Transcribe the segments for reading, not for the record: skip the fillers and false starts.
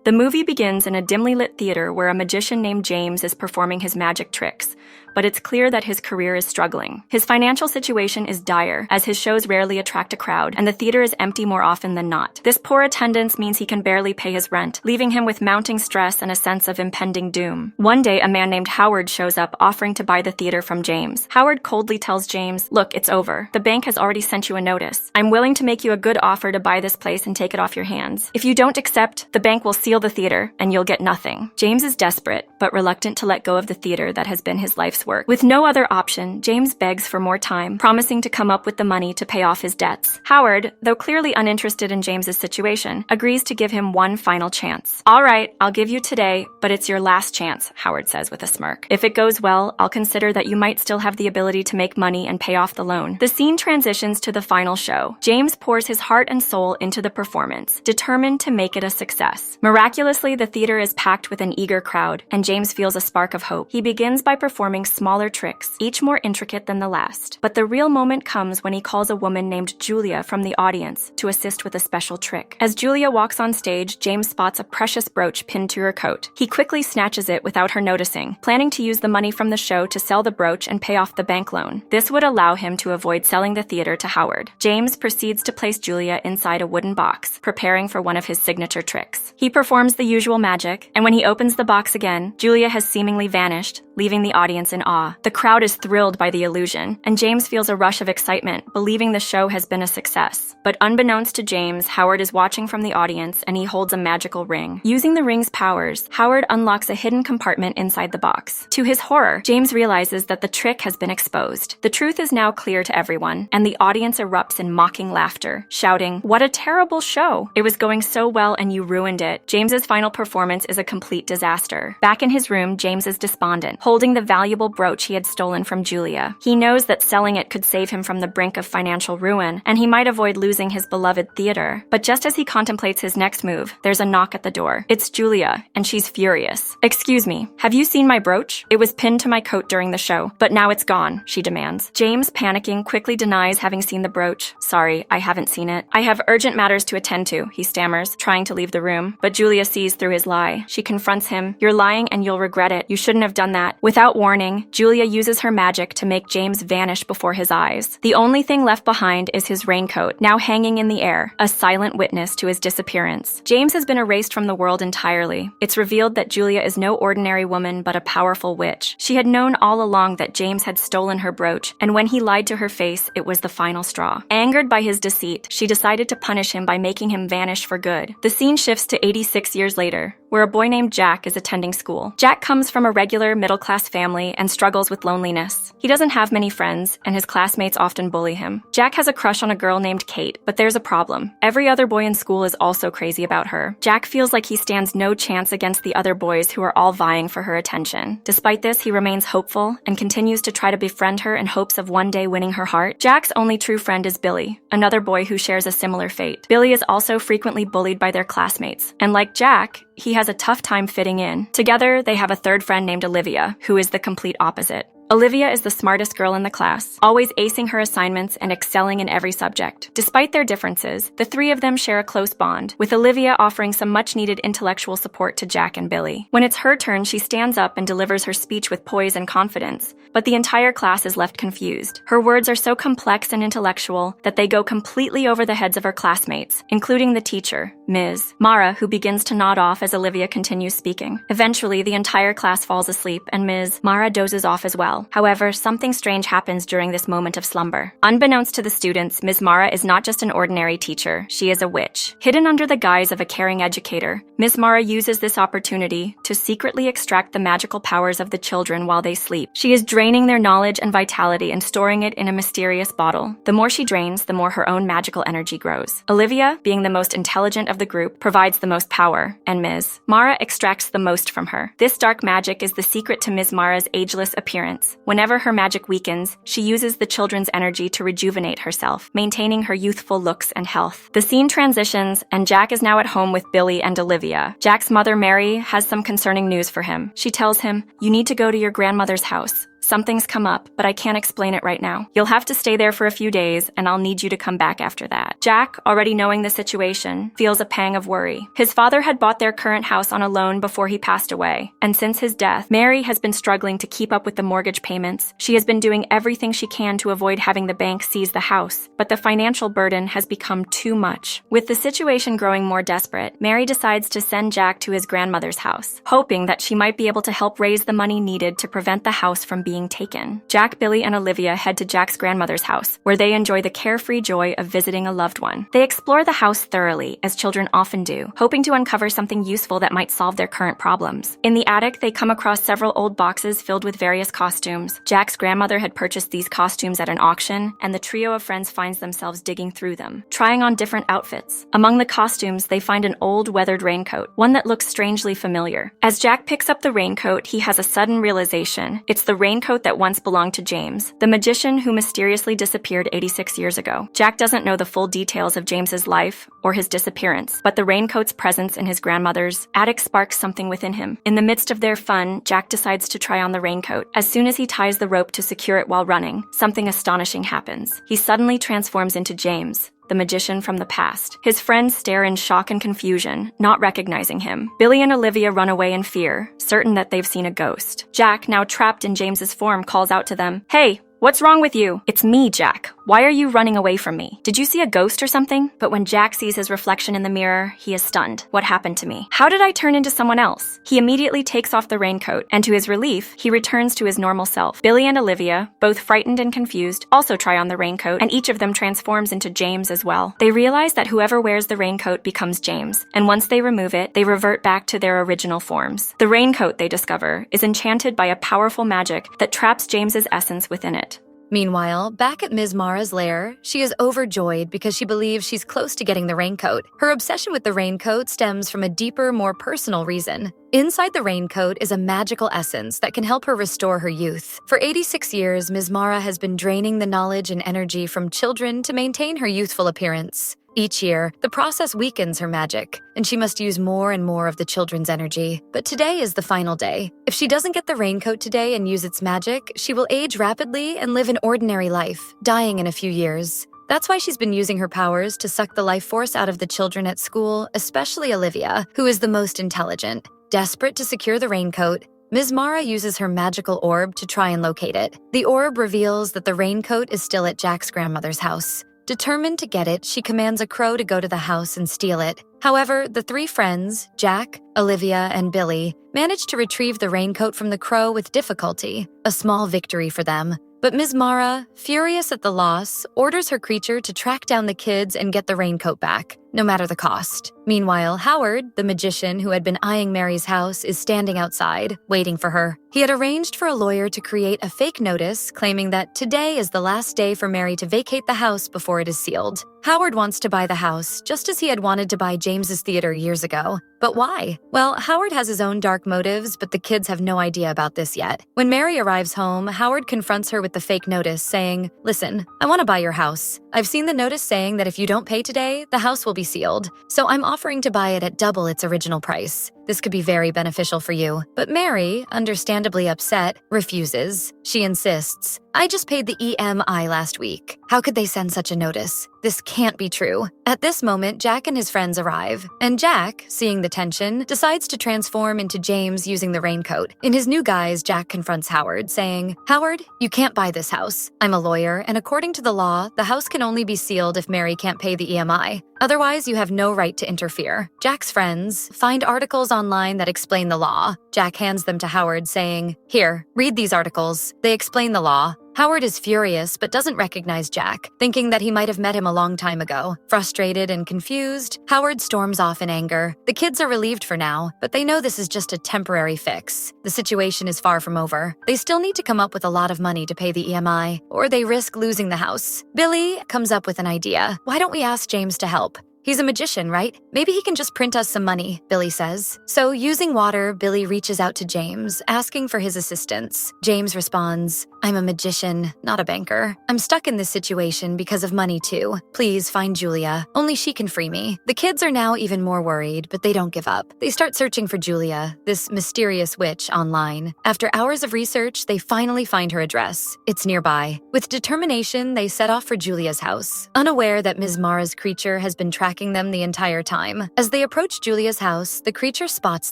The movie begins in a dimly lit theater where a magician named James is performing his magic tricks, but it's clear that his career is struggling. His financial situation is dire, as his shows rarely attract a crowd, and the theater is empty more often than not. This poor attendance means he can barely pay his rent, leaving him with mounting stress and a sense of impending doom. One day, a man named Howard shows up, offering to buy the theater from James. Howard coldly tells James, "Look, it's over. The bank has already sent you a notice. I'm willing to make you a good offer to buy this place and take it off your hands. If you don't accept, the bank will seal the theater, and you'll get nothing." James is desperate, but reluctant to let go of the theater that has been his life's work. With no other option, James begs for more time, promising to come up with the money to pay off his debts. Howard, though clearly uninterested in James's situation, agrees to give him one final chance. "All right, I'll give you today, but it's your last chance," Howard says with a smirk. "If it goes well, I'll consider that you might still have the ability to make money and pay off the loan." The scene transitions to the final show. James pours his heart and soul into the performance, determined to make it a success. Miraculously, the theater is packed with an eager crowd, and James feels a spark of hope. He begins by performing smaller tricks, each more intricate than the last. But the real moment comes when he calls a woman named Julia from the audience to assist with a special trick. As Julia walks on stage, James spots a precious brooch pinned to her coat. He quickly snatches it without her noticing, planning to use the money from the show to sell the brooch and pay off the bank loan. This would allow him to avoid selling the theater to Howard. James proceeds to place Julia inside a wooden box, preparing for one of his signature tricks. He performs the usual magic, and when he opens the box again, Julia has seemingly vanished, leaving the audience in awe. The crowd is thrilled by the illusion, and James feels a rush of excitement, believing the show has been a success. But unbeknownst to James, Howard is watching from the audience, and he holds a magical ring. Using the ring's powers, Howard unlocks a hidden compartment inside the box. To his horror, James realizes that the trick has been exposed. The truth is now clear to everyone, and the audience erupts in mocking laughter, shouting, "What a terrible show! It was going so well and you ruined it." James's final performance is a complete disaster. Back in his room, James is despondent, holding the valuable brooch he had stolen from Julia. He knows that selling it could save him from the brink of financial ruin, and he might avoid losing his beloved theater. But just as he contemplates his next move, there's a knock at the door. It's Julia, and she's furious. "Excuse me, have you seen my brooch? It was pinned to my coat during the show, but now it's gone," she demands. James, panicking, quickly denies having seen the brooch. "Sorry, I haven't seen it. I have urgent matters to attend to," he stammers, trying to leave the room. But Julia sees through his lie. She confronts him. "You're lying and you'll regret it. You shouldn't have done that." Without warning, Julia uses her magic to make James vanish before his eyes. The only thing left behind is his raincoat, now hanging in the air, a silent witness to his disappearance. James has been erased from the world entirely. It's revealed that Julia is no ordinary woman, but a powerful witch. She had known all along that James had stolen her brooch, and when he lied to her face, it was the final straw. Angered by his deceit, she decided to punish him by making him vanish for good. The scene shifts to 86 years later, where a boy named Jack is attending school. Jack comes from a regular middle-class family and struggles with loneliness. He doesn't have many friends, and his classmates often bully him. Jack has a crush on a girl named Kate, but there's a problem. Every other boy in school is also crazy about her. Jack feels like he stands no chance against the other boys who are all vying for her attention. Despite this, he remains hopeful and continues to try to befriend her in hopes of one day winning her heart. Jack's only true friend is Billy, another boy who shares a similar fate. Billy is also frequently bullied by their classmates, and like Jack, he has a tough time fitting in. Together, they have a third friend named Olivia, who is the complete opposite. Olivia is the smartest girl in the class, always acing her assignments and excelling in every subject. Despite their differences, the three of them share a close bond, with Olivia offering some much-needed intellectual support to Jack and Billy. When it's her turn, she stands up and delivers her speech with poise and confidence, but the entire class is left confused. Her words are so complex and intellectual that they go completely over the heads of her classmates, including the teacher, Ms. Mara, who begins to nod off as Olivia continues speaking. Eventually, the entire class falls asleep, and Ms. Mara dozes off as well. However, something strange happens during this moment of slumber. Unbeknownst to the students, Ms. Mara is not just an ordinary teacher, she is a witch. Hidden under the guise of a caring educator, Ms. Mara uses this opportunity to secretly extract the magical powers of the children while they sleep. She is draining their knowledge and vitality and storing it in a mysterious bottle. The more she drains, the more her own magical energy grows. Olivia, being the most intelligent of the group, provides the most power, and Ms. Mara extracts the most from her. This dark magic is the secret to Ms. Mara's ageless appearance. Whenever her magic weakens, she uses the children's energy to rejuvenate herself, maintaining her youthful looks and health. The scene transitions, and Jack is now at home with Billy and Olivia. Jack's mother, Mary, has some concerning news for him. She tells him, "You need to go to your grandmother's house. Something's come up, but I can't explain it right now. You'll have to stay there for a few days, and I'll need you to come back after that. Jack, already knowing the situation, feels a pang of worry. His father had bought their current house on a loan before he passed away, and since his death, Mary has been struggling to keep up with the mortgage payments. She has been doing everything she can to avoid having the bank seize the house, but the financial burden has become too much. With the situation growing more desperate, Mary decides to send Jack to his grandmother's house, hoping that she might be able to help raise the money needed to prevent the house from being taken. Jack, Billy, and Olivia head to Jack's grandmother's house, where they enjoy the carefree joy of visiting a loved one. They explore the house thoroughly, as children often do, hoping to uncover something useful that might solve their current problems. In the attic, they come across several old boxes filled with various costumes. Jack's grandmother had purchased these costumes at an auction, and the trio of friends finds themselves digging through them, trying on different outfits. Among the costumes, they find an old, weathered raincoat, one that looks strangely familiar. As Jack picks up the raincoat, he has a sudden realization. It's the raincoat that once belonged to James, the magician who mysteriously disappeared 86 years ago. Jack doesn't know the full details of James's life or his disappearance, but the raincoat's presence in his grandmother's attic sparks something within him. In the midst of their fun, Jack decides to try on the raincoat. As soon as he ties the rope to secure it while running, something astonishing happens. He suddenly transforms into James, the magician from the past. His friends stare in shock and confusion, not recognizing him. Billy and Olivia run away in fear, certain that they've seen a ghost. Jack, now trapped in James's form, calls out to them, "Hey! What's wrong with you?" "It's me, Jack. Why are you running away from me? Did you see a ghost or something?" But when Jack sees his reflection in the mirror, he is stunned. What happened to me? How did I turn into someone else? He immediately takes off the raincoat, and to his relief, he returns to his normal self. Billy and Olivia, both frightened and confused, also try on the raincoat, and each of them transforms into James as well. They realize that whoever wears the raincoat becomes James, and once they remove it, they revert back to their original forms. The raincoat, they discover, is enchanted by a powerful magic that traps James's essence within it. Meanwhile, back at Ms. Mara's lair, she is overjoyed because she believes she's close to getting the raincoat. Her obsession with the raincoat stems from a deeper, more personal reason. Inside the raincoat is a magical essence that can help her restore her youth. For 86 years, Ms. Mara has been draining the knowledge and energy from children to maintain her youthful appearance. Each year, the process weakens her magic, and she must use more and more of the children's energy. But today is the final day. If she doesn't get the raincoat today and use its magic, she will age rapidly and live an ordinary life, dying in a few years. That's why she's been using her powers to suck the life force out of the children at school, especially Olivia, who is the most intelligent. Desperate to secure the raincoat, Ms. Mara uses her magical orb to try and locate it. The orb reveals that the raincoat is still at Jack's grandmother's house. Determined to get it, she commands a crow to go to the house and steal it. However, the three friends, Jack, Olivia, and Billy, manage to retrieve the raincoat from the crow with difficulty, a small victory for them. But Ms. Mara, furious at the loss, orders her creature to track down the kids and get the raincoat back, no matter the cost. Meanwhile, Howard, the magician who had been eyeing Mary's house, is standing outside, waiting for her. He had arranged for a lawyer to create a fake notice claiming that today is the last day for Mary to vacate the house before it is sealed. Howard wants to buy the house, just as he had wanted to buy James's theater years ago. But why? Well, Howard has his own dark motives, but the kids have no idea about this yet. When Mary arrives home, Howard confronts her with the fake notice, saying, "Listen, I want to buy your house. I've seen the notice saying that if you don't pay today, the house will be sealed. So I'm offering to buy it at double its original price. This could be very beneficial for you." But Mary, understandably upset, refuses. She insists, "I just paid the EMI last week. How could they send such a notice? This can't be true." At this moment, Jack and his friends arrive, and Jack, seeing the tension, decides to transform into James using the raincoat. In his new guise, Jack confronts Howard, saying, "Howard, you can't buy this house. I'm a lawyer, and according to the law, the house can only be sealed if Mary can't pay the EMI. Otherwise, you have no right to interfere." Jack's friends find articles online that explain the law. Jack hands them to Howard, saying, "Here, read these articles. They explain the law." Howard is furious but doesn't recognize Jack, thinking that he might have met him a long time ago. Frustrated and confused, Howard storms off in anger. The kids are relieved for now, but they know this is just a temporary fix. The situation is far from over. They still need to come up with a lot of money to pay the EMI, or they risk losing the house. Billy comes up with an idea. "Why don't we ask James to help? He's a magician, right? Maybe he can just print us some money, Billy says. So, using water, Billy reaches out to James, asking for his assistance. James responds, I'm a magician, not a banker. I'm stuck in this situation because of money too. Please find Julia. Only she can free me. The kids are now even more worried, but they don't give up. They start searching for Julia, this mysterious witch, online. After hours of research, they finally find her address. It's nearby. With determination, they set off for Julia's house, unaware that Ms. Mara's creature has been tracking them the entire time. As they approach Julia's house, the creature spots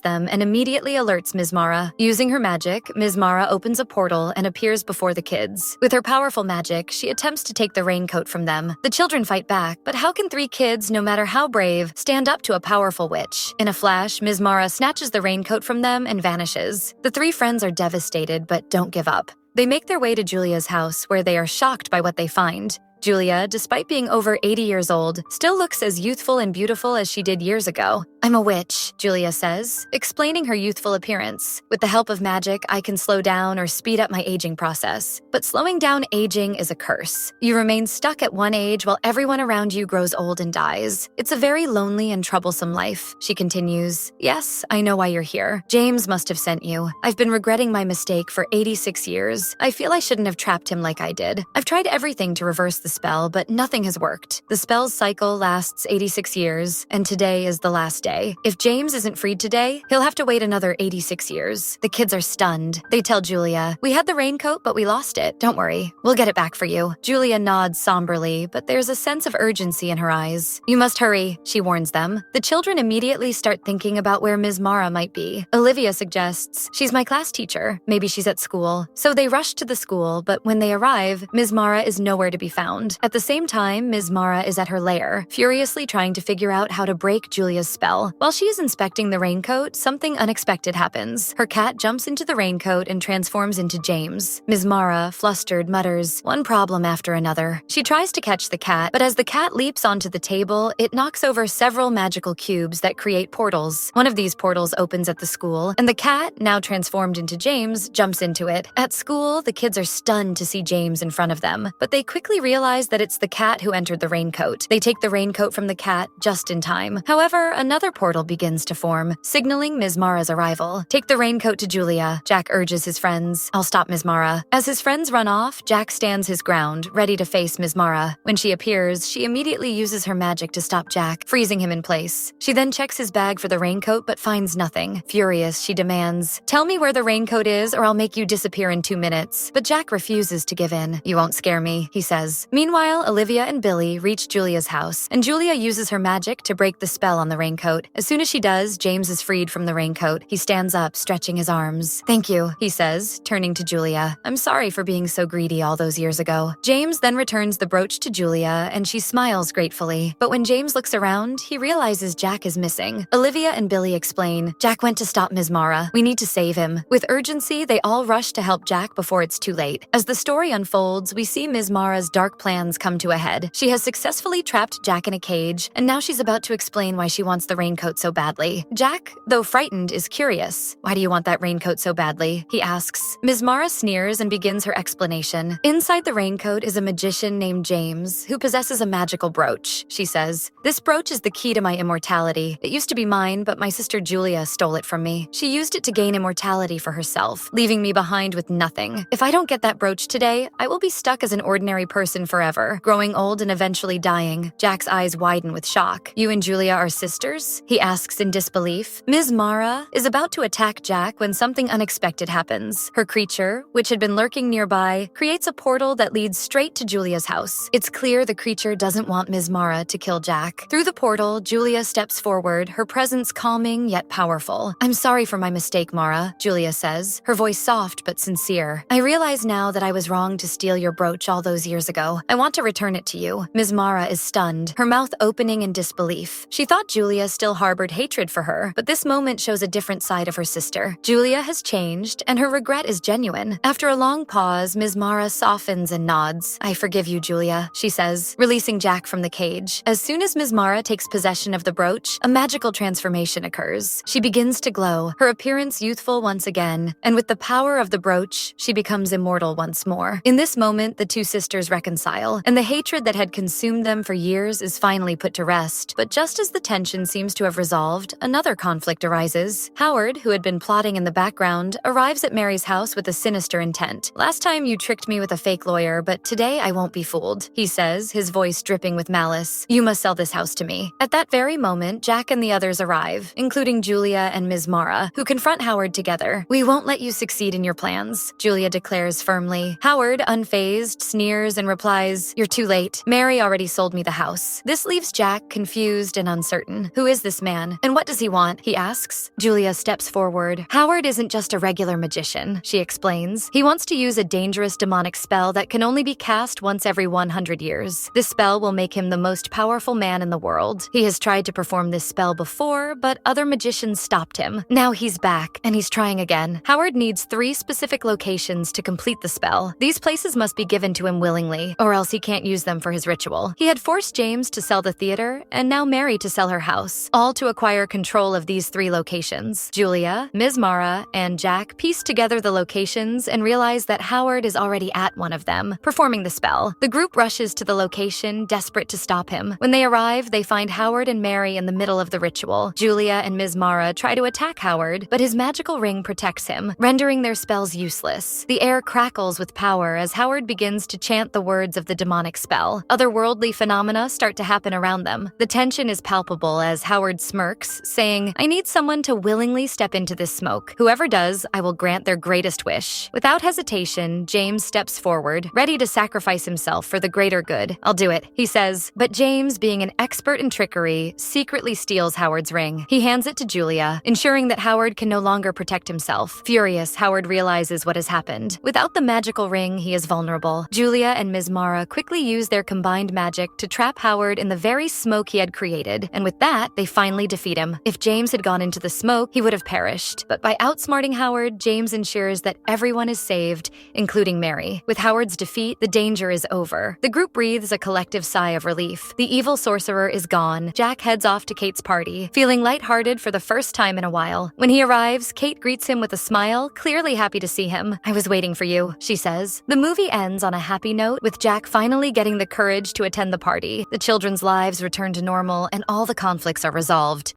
them and immediately alerts Ms. Mara. Using her magic, Ms. Mara opens a portal and appears before the kids. With her powerful magic, she attempts to take the raincoat from them. The children fight back, but how can 3 kids, no matter how brave, stand up to a powerful witch? In a flash, Ms. Mara snatches the raincoat from them and vanishes. The 3 friends are devastated but don't give up. They make their way to Julia's house, where they are shocked by what they find. Julia, despite being over 80 years old, still looks as youthful and beautiful as she did years ago. I'm a witch, Julia says, explaining her youthful appearance. With the help of magic, I can slow down or speed up my aging process. But slowing down aging is a curse. You remain stuck at one age while everyone around you grows old and dies. It's a very lonely and troublesome life, she continues. Yes, I know why you're here. James must have sent you. I've been regretting my mistake for 86 years. I feel I shouldn't have trapped him like I did. I've tried everything to reverse the spell, but nothing has worked. The spell's cycle lasts 86 years, and today is the last day. If James isn't freed today, he'll have to wait another 86 years. The kids are stunned. They tell Julia, we had the raincoat, but we lost it. Don't worry. We'll get it back for you. Julia nods somberly, but there's a sense of urgency in her eyes. You must hurry, she warns them. The children immediately start thinking about where Ms. Mara might be. Olivia suggests, she's my class teacher. Maybe she's at school. So they rush to the school, but when they arrive, Ms. Mara is nowhere to be found. At the same time, Ms. Mara is at her lair, furiously trying to figure out how to break Julia's spell. While she is inspecting the raincoat, something unexpected happens. Her cat jumps into the raincoat and transforms into James. Ms. Mara, flustered, mutters, one problem after another. She tries to catch the cat, but as the cat leaps onto the table, it knocks over several magical cubes that create portals. One of these portals opens at the school, and the cat, now transformed into James, jumps into it. At school, the kids are stunned to see James in front of them, but they quickly realize that it's the cat who entered the raincoat. They take the raincoat from the cat just in time. However, another portal begins to form, signaling Ms. Mara's arrival. Take the raincoat to Julia, Jack urges his friends. I'll stop Ms. Mara. As his friends run off, Jack stands his ground, ready to face Ms. Mara. When she appears, she immediately uses her magic to stop Jack, freezing him in place. She then checks his bag for the raincoat but finds nothing. Furious, she demands, tell me where the raincoat is or I'll make you disappear in 2 minutes. But Jack refuses to give in. You won't scare me, he says. Meanwhile, Olivia and Billy reach Julia's house, and Julia uses her magic to break the spell on the raincoat. As soon as she does, James is freed from the raincoat. He stands up, stretching his arms. Thank you, he says, turning to Julia. I'm sorry for being so greedy all those years ago. James then returns the brooch to Julia, and she smiles gratefully. But when James looks around, he realizes Jack is missing. Olivia and Billy explain, Jack went to stop Ms. Mara. We need to save him. With urgency, they all rush to help Jack before it's too late. As the story unfolds, we see Ms. Mara's dark plans come to a head. She has successfully trapped Jack in a cage, and now she's about to explain why she wants the raincoat so badly. Jack, though frightened, is curious. Why do you want that raincoat so badly? He asks. Ms. Mara sneers and begins her explanation. Inside the raincoat is a magician named James, who possesses a magical brooch, she says. This brooch is the key to my immortality. It used to be mine, but my sister Julia stole it from me. She used it to gain immortality for herself, leaving me behind with nothing. If I don't get that brooch today, I will be stuck as an ordinary person forever, growing old and eventually dying. Jack's eyes widen with shock. You and Julia are sisters? He asks in disbelief. Ms. Mara is about to attack Jack when something unexpected happens. Her creature, which had been lurking nearby, creates a portal that leads straight to Julia's house. It's clear the creature doesn't want Ms. Mara to kill Jack. Through the portal, Julia steps forward, her presence calming yet powerful. I'm sorry for my mistake, Mara, Julia says, her voice soft but sincere. I realize now that I was wrong to steal your brooch all those years ago. I want to return it to you. Ms. Mara is stunned, her mouth opening in disbelief. She thought Julia still still harbored hatred for her, but this moment shows a different side of her sister. Julia has changed, and her regret is genuine. After a long pause, Ms. Mara softens and nods. "I forgive you, Julia," she says, releasing Jack from the cage. As soon as Ms. Mara takes possession of the brooch, a magical transformation occurs. She begins to glow, her appearance youthful once again, and with the power of the brooch, she becomes immortal once more. In this moment, the two sisters reconcile, and the hatred that had consumed them for years is finally put to rest. But just as the tension seems to have resolved, another conflict arises. Howard, who had been plotting in the background, arrives at Mary's house with a sinister intent. "Last time you tricked me with a fake lawyer, but today I won't be fooled," he says, his voice dripping with malice. "You must sell this house to me." At that very moment, Jack and the others arrive, including Julia and Ms. Mara, who confront Howard together. "We won't let you succeed in your plans," Julia declares firmly. Howard, unfazed, sneers and replies, "You're too late. Mary already sold me the house." This leaves Jack confused and uncertain. Who is this man, and what does he want? He asks. Julia steps forward. "Howard isn't just a regular magician," she explains. "He wants to use a dangerous demonic spell that can only be cast once every 100 years. This spell will make him the most powerful man in the world. He has tried to perform this spell before, but other magicians stopped him. Now he's back, and he's trying again. Howard needs 3 specific locations to complete the spell. These places must be given to him willingly, or else he can't use them for his ritual. He had forced James to sell the theater, and now Mary to sell her house, all to acquire control of these 3 locations." Julia, Ms. Mara, and Jack piece together the locations and realize that Howard is already at one of them, performing the spell. The group rushes to the location, desperate to stop him. When they arrive, they find Howard and Mary in the middle of the ritual. Julia and Ms. Mara try to attack Howard, but his magical ring protects him, rendering their spells useless. The air crackles with power as Howard begins to chant the words of the demonic spell. Otherworldly phenomena start to happen around them. The tension is palpable as Howard smirks, saying, "I need someone to willingly step into this smoke. Whoever does, I will grant their greatest wish." Without hesitation, James steps forward, ready to sacrifice himself for the greater good. "I'll do it," he says. But James, being an expert in trickery, secretly steals Howard's ring. He hands it to Julia, ensuring that Howard can no longer protect himself. Furious, Howard realizes what has happened. Without the magical ring, he is vulnerable. Julia and Ms. Mara quickly use their combined magic to trap Howard in the very smoke he had created, and with that, they finally defeat him. If James had gone into the smoke, he would have perished. But by outsmarting Howard, James ensures that everyone is saved, including Mary. With Howard's defeat, the danger is over. The group breathes a collective sigh of relief. The evil sorcerer is gone. Jack heads off to Kate's party, feeling lighthearted for the first time in a while. When he arrives, Kate greets him with a smile, clearly happy to see him. "I was waiting for you," she says. The movie ends on a happy note, with Jack finally getting the courage to attend the party. The children's lives return to normal, and all the conflicts are resolved.